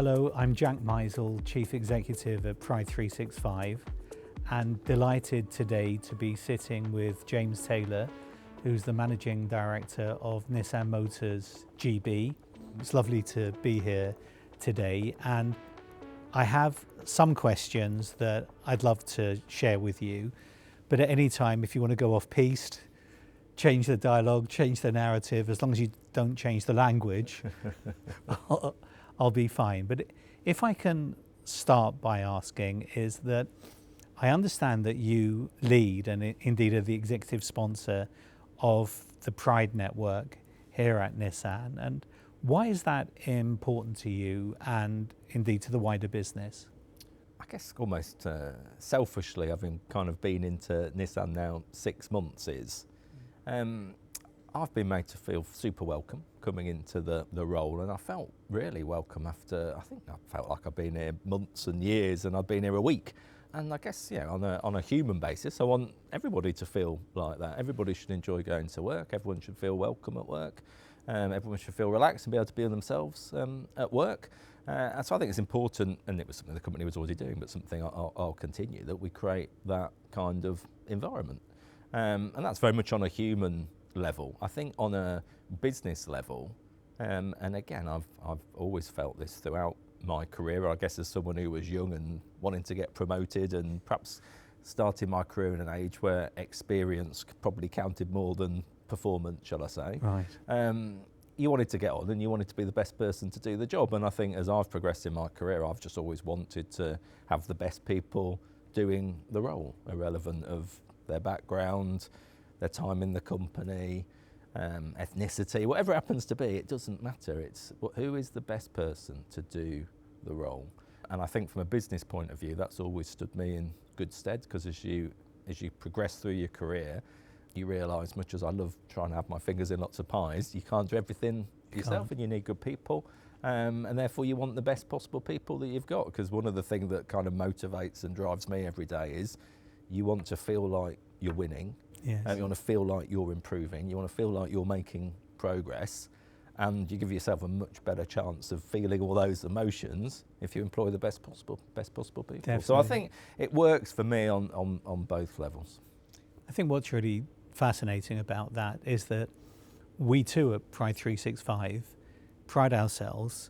Hello, I'm Jack Mizel, Chief Executive at Pride365, and delighted today to be sitting with James Taylor, who's the Managing Director of Nissan Motors GB. It's lovely to be here today, and I have some questions that I'd love to share with you, but at any time, if you want to go off-piste, change the dialogue, change the narrative, as long as you don't change the language, I'll be fine. But if I can start by asking, is that I understand that you lead and indeed are the executive sponsor of the Pride Network here at Nissan. And why is that important to you and indeed to the wider business? I guess almost selfishly, having kind of been into Nissan now 6 months, I've been made to feel super welcome coming into the role, and I felt really welcome after, I felt like I've been here months and years and I've been here a week. And I guess, on a human basis, I want everybody to feel like that. Everybody should enjoy going to work. Everyone should feel welcome at work. Everyone should feel relaxed and be able to be themselves at work. And so I think it's important, and it was something the company was already doing, but something I'll continue, that we create that kind of environment. And that's very much on a human level. I think on a business level, and again, I've always felt this throughout my career, I guess as someone who was young and wanting to get promoted and perhaps starting my career in an age where experience probably counted more than performance, shall I say. Right. You wanted to get on and you wanted to be the best person to do the job. And I think as I've progressed in my career, I've just always wanted to have the best people doing the role, irrelevant of their background, their time in the company, ethnicity, whatever it happens to be, it doesn't matter. It's who is the best person to do the role. And I think from a business point of view, that's always stood me in good stead, because as you progress through your career, you realise, much as I love trying to have my fingers in lots of pies, you can't do everything yourself, and you need good people. And therefore you want the best possible people that you've got, because one of the things that kind of motivates and drives me every day is you want to feel like you're winning. Yes. You want to feel like you're improving. You want to feel like you're making progress, and you give yourself a much better chance of feeling all those emotions if you employ the best possible people. Definitely. So I think it works for me on both levels. I think what's really fascinating about that is that we too at Pride365 pride ourselves,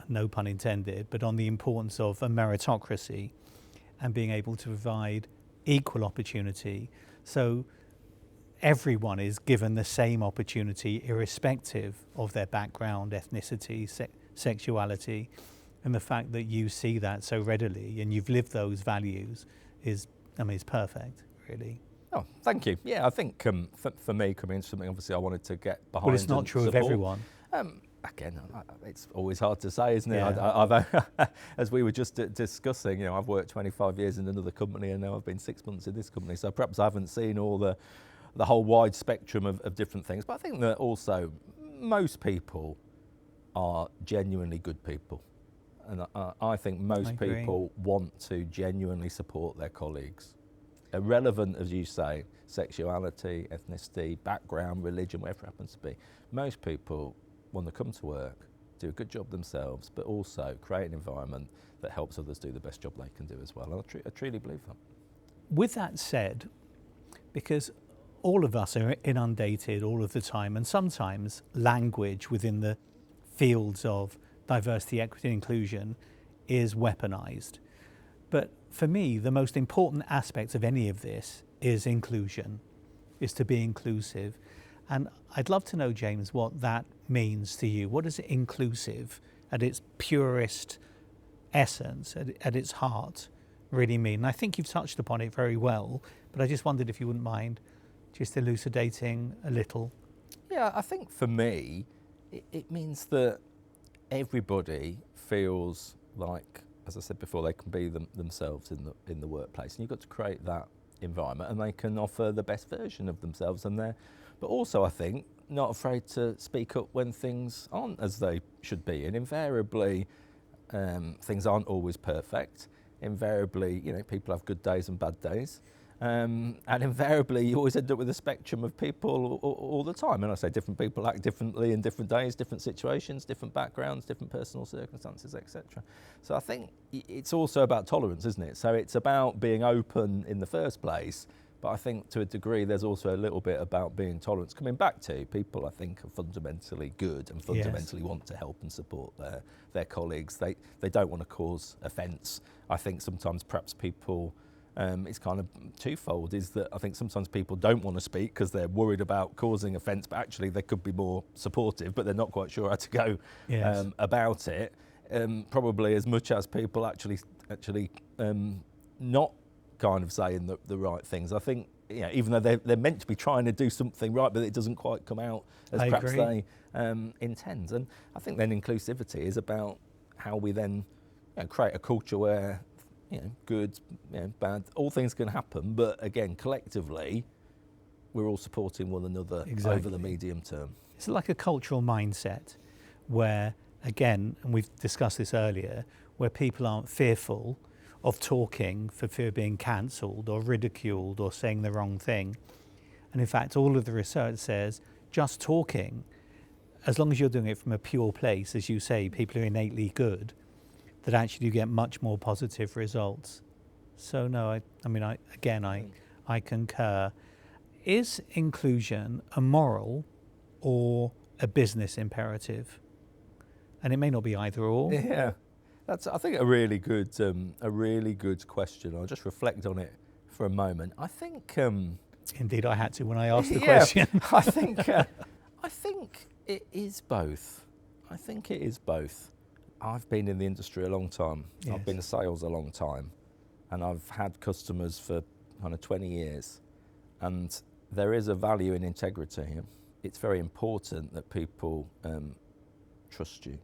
no pun intended, but on the importance of a meritocracy and being able to provide equal opportunity. So everyone is given the same opportunity irrespective of their background, ethnicity, sexuality. And the fact that you see that so readily and you've lived those values is perfect, really. Oh, thank you. Yeah, I think for me, coming into something, obviously I wanted to get behind. Well, it's not true of everyone. Again, it's always hard to say, isn't it? Yeah. I've, as we were just discussing, I've worked 25 years in another company, and now I've been 6 months in this company. So perhaps I haven't seen all the whole wide spectrum of different things. But I think that also most people are genuinely good people. And I think most people want to genuinely support their colleagues. Irrelevant, as you say, sexuality, ethnicity, background, religion, whatever it happens to be. Most people want to come to work, do a good job themselves, but also create an environment that helps others do the best job they can do as well. And I truly believe that. With that said, because all of us are inundated all of the time, and sometimes language within the fields of diversity, equity, and inclusion is weaponized. But for me, the most important aspect of any of this is inclusion, is to be inclusive. And I'd love to know, James, what that means to you. What does inclusive, at its purest essence, at its heart, really mean? And I think you've touched upon it very well, but I just wondered if you wouldn't mind just elucidating a little. Yeah, I think for me, it means that everybody feels like, as I said before, they can be themselves in the workplace, and you've got to create that environment, and they can offer the best version of themselves and but also I think not afraid to speak up when things aren't as they should be. And invariably, things aren't always perfect. Invariably, people have good days and bad days. And invariably, you always end up with a spectrum of people all the time. And I say different people act differently in different days, different situations, different backgrounds, different personal circumstances, etc. So I think it's also about tolerance, isn't it? So it's about being open in the first place. But I think to a degree, there's also a little bit about being tolerant. Coming back to people, I think, are fundamentally good and fundamentally want to help and support their colleagues. They don't want to cause offence. I think sometimes perhaps people, it's kind of twofold, is that I think sometimes people don't want to speak because they're worried about causing offence, but actually they could be more supportive, but they're not quite sure how to go about it. Probably as much as people actually not kind of saying the right things. I think, even though they're meant to be trying to do something right, but it doesn't quite come out as perhaps they intend. And I think then inclusivity is about how we then create a culture where good, bad, all things can happen, but again, collectively, we're all supporting one another over the medium term. It's like a cultural mindset where, again, and we've discussed this earlier, where people aren't fearful of talking for fear of being cancelled or ridiculed or saying the wrong thing. And in fact, all of the research says just talking, as long as you're doing it from a pure place, as you say, people are innately good, that actually you get much more positive results. So no, I concur. Is inclusion a moral or a business imperative? And it may not be either or. Yeah. That's, I think, a really good question. I'll just reflect on it for a moment. I think, indeed, I had to when I asked the question. I think it is both. I think it is both. I've been in the industry a long time. Yes. I've been in sales a long time, and I've had customers for kind of 20 years. And there is a value in integrity. It's very important that people trust you.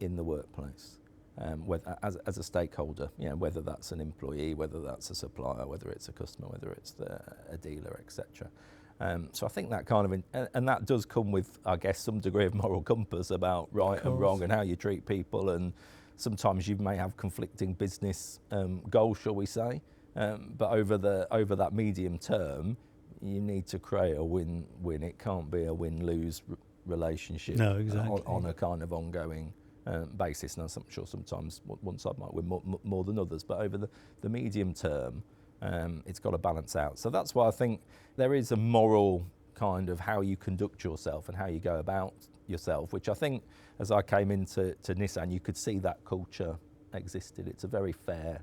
In the workplace, as a stakeholder, whether that's an employee, whether that's a supplier, whether it's a customer, whether it's a dealer, etc. So I think that kind of, and that does come with, I guess, some degree of moral compass about right and wrong and how you treat people, and sometimes you may have conflicting business goals, shall we say, but over that medium term, you need to create a win-win. It can't be a win-lose relationship on a kind of ongoing basis. Now, I'm sure sometimes one side might win more than others, but over the medium term, it's got to balance out. So that's why I think there is a moral kind of how you conduct yourself and how you go about yourself, which I think as I came into Nissan, you could see that culture existed. It's a very fair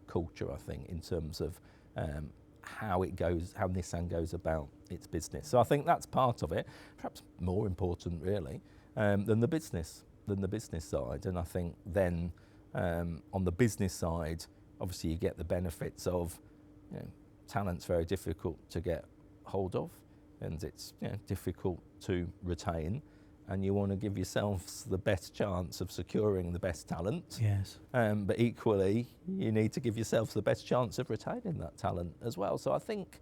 culture, I think, in terms of how Nissan goes about its business. So I think that's part of it, perhaps more important really than the business side. And I think then on the business side, obviously you get the benefits of talent's very difficult to get hold of, and it's difficult to retain. And you want to give yourselves the best chance of securing the best talent. Yes. But equally, you need to give yourselves the best chance of retaining that talent as well. So I think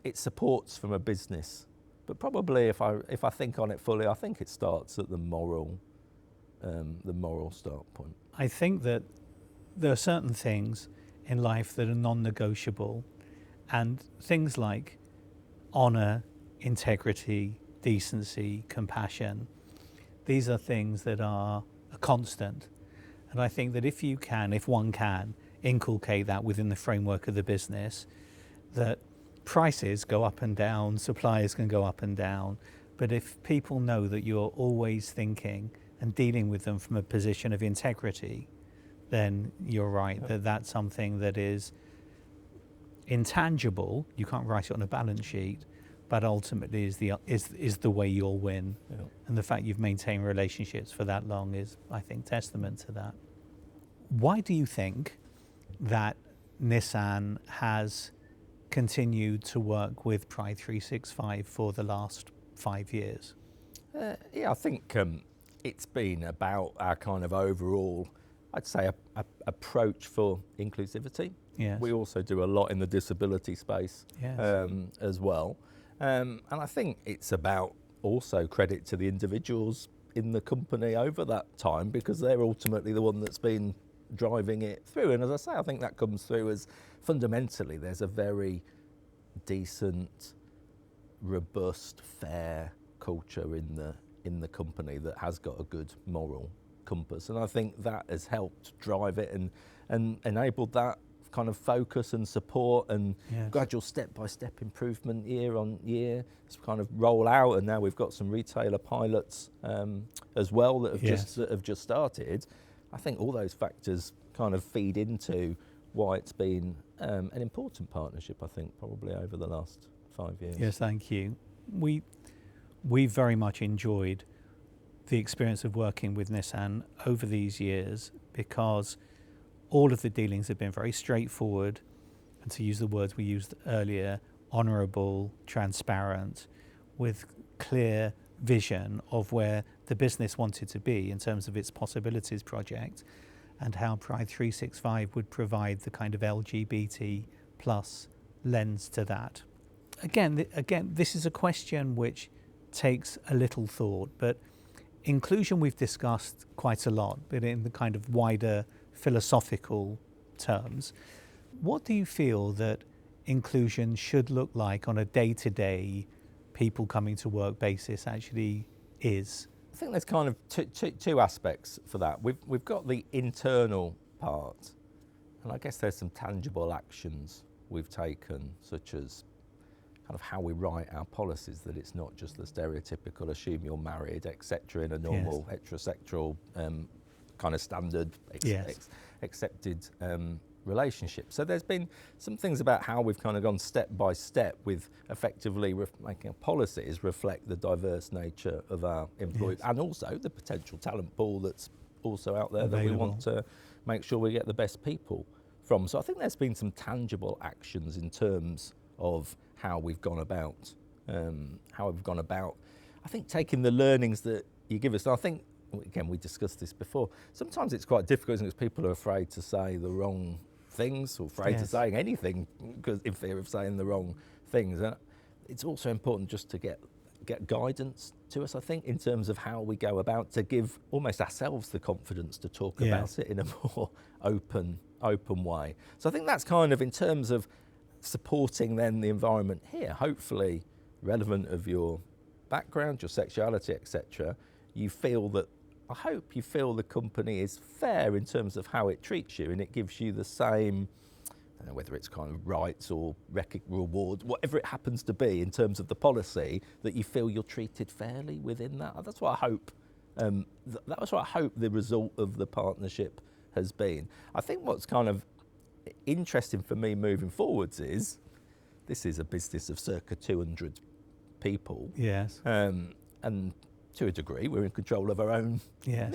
it supports from a business, but probably if I think on it fully, I think it starts at the moral start point. I think that there are certain things in life that are non-negotiable, and things like honour, integrity, decency, compassion. These are things that are a constant. And I think that if one can inculcate that within the framework of the business, that prices go up and down, suppliers can go up and down, but if people know that you're always thinking and dealing with them from a position of integrity, then you're right, that's something that is intangible. You can't write it on a balance sheet, but ultimately is the way you'll win. Yeah. And the fact you've maintained relationships for that long is, I think, testament to that. Why do you think that Nissan has continued to work with Pride365 for the last 5 years? I think it's been about our kind of overall, I'd say, approach for inclusivity. Yes. We also do a lot in the disability space. Yes. As well. And I think it's about also credit to the individuals in the company over that time, because they're ultimately the one that's been driving it through. And as I say, I think that comes through as fundamentally there's a very decent, robust, fair culture in the company that has got a good moral compass. And I think that has helped drive it and enabled that kind of focus and support and gradual step-by-step improvement year on year to kind of roll out. And now we've got some retailer pilots as well that have just started. I think all those factors kind of feed into why it's been an important partnership, I think, probably over the last 5 years. Yes, thank you. We very much enjoyed the experience of working with Nissan over these years because all of the dealings have been very straightforward, and to use the words we used earlier, honourable, transparent, with clear vision of where the business wanted to be in terms of its possibilities project and how Pride365 would provide the kind of LGBT plus lens to that. Again, this is a question which takes a little thought, but inclusion we've discussed quite a lot, but in the kind of wider philosophical terms. What do you feel that inclusion should look like on a day-to-day, people coming to work basis actually is? I think there's kind of two aspects for that. We've got the internal part, and I guess there's some tangible actions we've taken, such as kind of how we write our policies, that it's not just the stereotypical assume you're married, etc., in a normal heterosexual kind of standard accepted relationship. So there's been some things about how we've kind of gone step by step with effectively making policies reflect the diverse nature of our employees and also the potential talent pool that's also out there available, that we want to make sure we get the best people from. So I think there's been some tangible actions in terms of how we've gone about, I think, taking the learnings that you give us. And I think, again, we discussed this before, sometimes it's quite difficult, isn't it, because people are afraid to say the wrong things or afraid to saying anything because in fear of saying the wrong things. And it's also important just to get guidance to us, I think, in terms of how we go about to give almost ourselves the confidence to talk about it in a more open way. So I think that's kind of in terms of supporting then the environment here, hopefully relevant of your background, your sexuality, etc. I hope you feel the company is fair in terms of how it treats you, and it gives you the same, I don't know whether it's kind of rights or rewards, whatever it happens to be in terms of the policy, that you feel you're treated fairly within that. That's what I hope. That was what I hope the result of the partnership has been. I think what's kind of interesting for me moving forwards is this is a business of circa 200 people. Yes. And to a degree, we're in control of our own,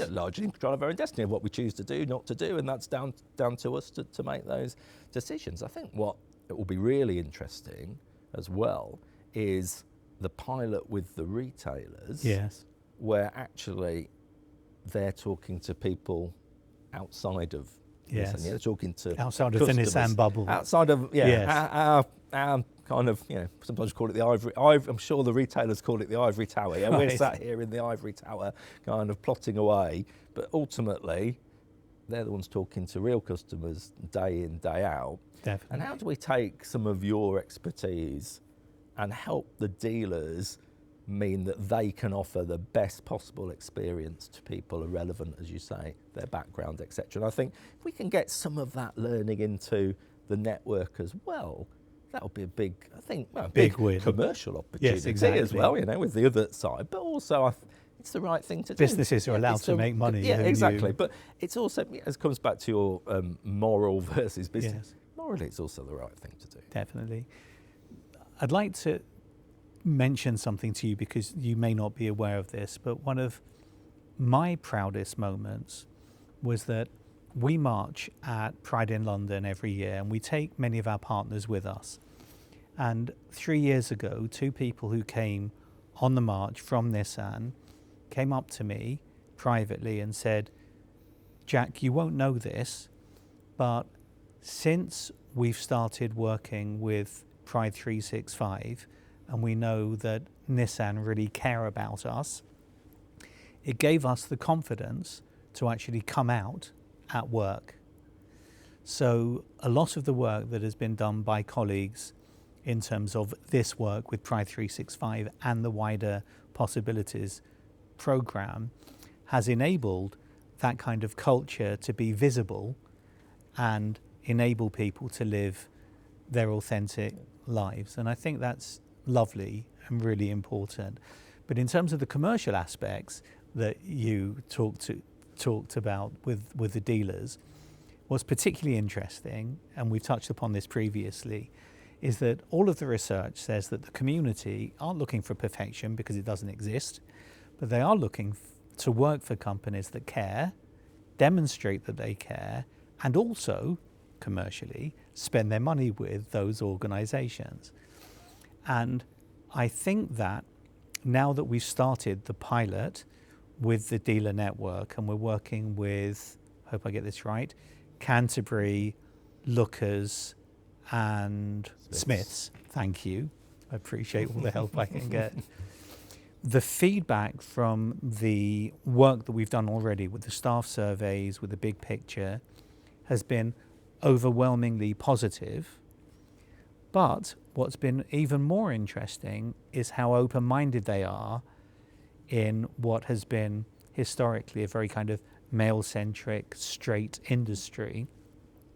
largely in control of our own destiny, of what we choose to do, not to do, and that's down to us to make those decisions. I think what it will be really interesting as well is the pilot with the retailers, where actually they're talking to people outside of Nissan, they're talking to outside of the Nissan bubble, outside of our kind of, sometimes we call it the ivory. I'm sure the retailers call it the ivory tower. Yeah, we're sat here in the ivory tower, kind of plotting away. But ultimately, they're the ones talking to real customers day in, day out. Definitely. And how do we take some of your expertise and help the dealers mean that they can offer the best possible experience to people irrelevant, as you say, their background, etc. And I think if we can get some of that learning into the network as well, that'll be a big, I think, big win. Commercial opportunity as well, with the other side. But also, it's the right thing to do. Businesses are allowed to make money. Yeah, exactly. But it's also, it comes back to your moral versus business. Morally, it's also the right thing to do. Definitely. I'd like to mention something to you because you may not be aware of this, but one of my proudest moments was that we march at Pride in London every year, and we take many of our partners with us. And 3 years ago, 2 people who came on the march from Nissan came up to me privately and said, "Jack, you won't know this, but since we've started working with Pride365 and we know that Nissan really care about us, it gave us the confidence to actually come out at work So a lot of the work that has been done by colleagues in terms of this work with Pride365 and the wider possibilities program has enabled that kind of culture to be visible and enable people to live their authentic lives. And I think that's lovely and really important. But in terms of the commercial aspects that you talked about with the dealers, what's particularly interesting, and we've touched upon this previously, is that all of the research says that the community aren't looking for perfection because it doesn't exist, but they are looking to work for companies that care, demonstrate that they care, and also commercially spend their money with those organizations. And I think that now that we've started the pilot with the dealer network and we're working with, hope I get this right, Canterbury, Lookers and Smiths, thank you. I appreciate all the help I can get. The feedback from the work that we've done already with the staff surveys, with the big picture, has been overwhelmingly positive. But what's been even more interesting is how open-minded they are in what has been historically a very kind of male-centric, straight industry,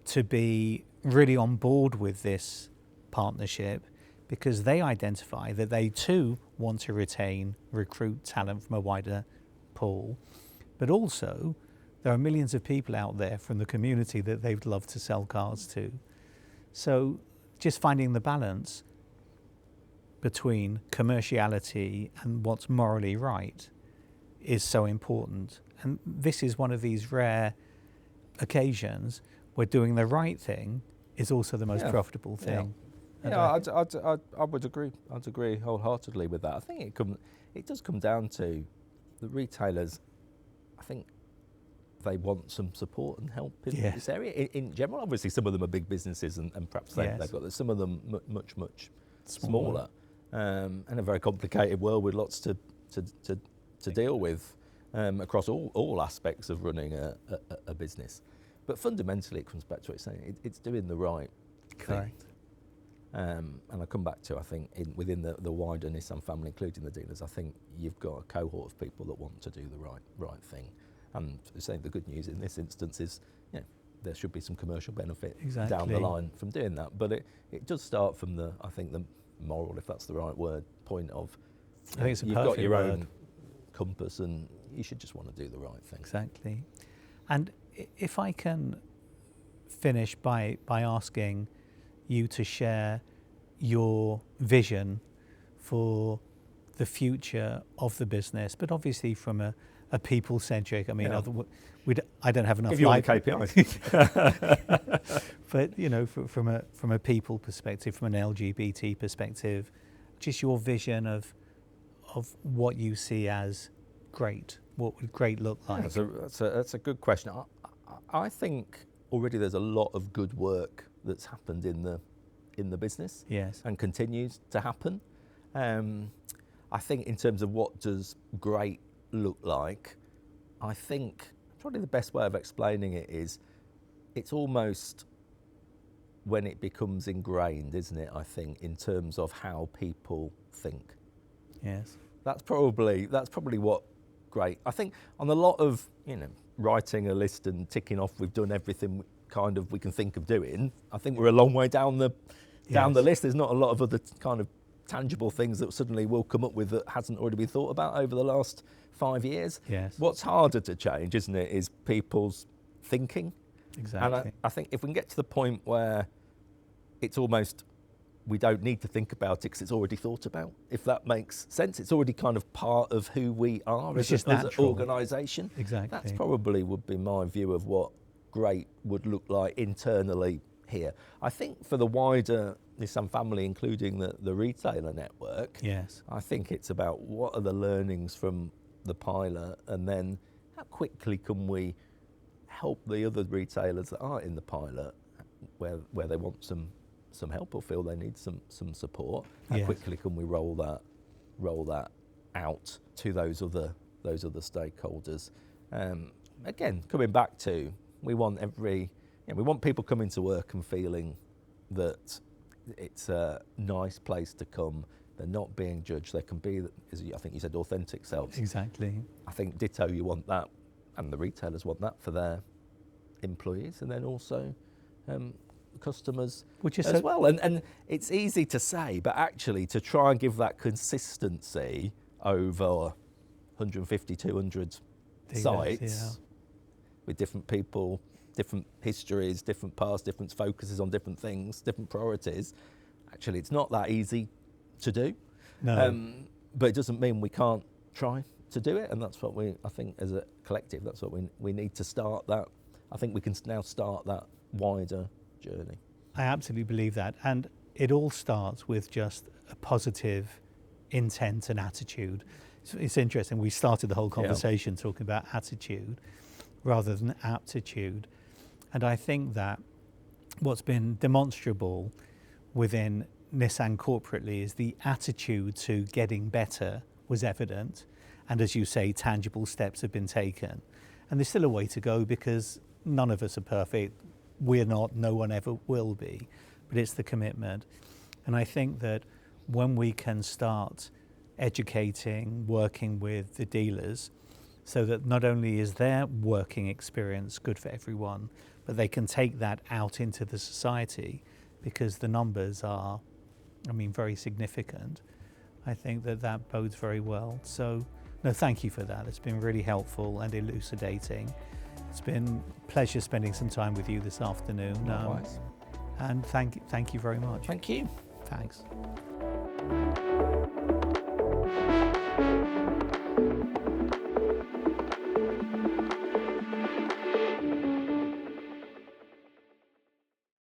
to be really on board with this partnership, because they identify that they too want to recruit talent from a wider pool. But also, there are millions of people out there from the community that they'd love to sell cars to. So just finding the balance between commerciality and what's morally right is so important. And this is one of these rare occasions where doing the right thing is also the most profitable thing. I would agree. I'd agree wholeheartedly with that. I think it does come down to the retailers. I think they want some support and help in this area. In general, obviously, some of them are big businesses, and perhaps they've got some of them much smaller, and a very complicated world with lots to deal with across all aspects of running a business. But fundamentally, it comes back to what it's saying. It's doing the right thing. And I come back to, I think, within the wider Nissan family, including the dealers, I think you've got a cohort of people that want to do the right thing. And saying the good news in this instance is, there should be some commercial benefit down the line from doing that. But it does start from the moral, if that's the right word, point of, I think it's a you've perfect got your word. own compass and you should just want to do the right thing. Exactly. And if I can finish by asking you to share your vision for the future of the business, but obviously from a people-centric. I mean, I don't have enough. Give you all the KPIs. But from a people perspective, from an LGBT perspective, just your vision of what you see as great. What would great look like? That's a good question. I think already there's a lot of good work that's happened in the business. Yes. And continues to happen. I think in terms of what does great look like, I think probably the best way of explaining it is it's almost when it becomes ingrained, isn't it? I think in terms of how people think. Yes. That's probably what great. I think on a lot of writing a list and ticking off we've done everything kind of we can think of doing. I think we're a long way down the list. There's not a lot of other kind of tangible things that suddenly we'll come up with that hasn't already been thought about over the last 5 years. Yes. What's harder to change, isn't it, is people's thinking. Exactly. And I think if we can get to the point where it's almost we don't need to think about it because it's already thought about, if that makes sense. It's already kind of part of who we are as an organisation. Exactly. That's probably would be my view of what great would look like internally here. I think for the wider Nissan family, including the retailer network, yes, I think it's about what are the learnings from the pilot, and then how quickly can we help the other retailers that are in the pilot where they want some help or feel they need some support. How quickly can we roll that out to those other stakeholders? Again, coming back to, we want every we want people coming to work and feeling that it's a nice place to come. They're not being judged. They can be, as I think you said, authentic selves. Exactly. I think ditto, you want that, and the retailers want that for their employees, and then also customers as well. And it's easy to say, but actually to try and give that consistency over 150, 200 sites with different people, different histories, different pasts, different focuses on different things, different priorities. Actually, it's not that easy to do. No. But it doesn't mean we can't try to do it, and that's what I think as a collective, that's what we need to start that. I think we can now start that wider journey. I absolutely believe that, and it all starts with just a positive intent and attitude. It's interesting, we started the whole conversation talking about attitude rather than aptitude, and I think that what's been demonstrable within Nissan corporately is the attitude to getting better was evident, and as you say, tangible steps have been taken, and there's still a way to go because none of us are perfect. We're not, no one ever will be, but it's the commitment. And I think that when we can start educating, working with the dealers, so that not only is their working experience good for everyone, but they can take that out into the society, because the numbers are, very significant. I think that bodes very well. So, no, thank you for that. It's been really helpful and elucidating. It's been a pleasure spending some time with you this afternoon. Likewise. And thank you very much. Thank you. Thanks.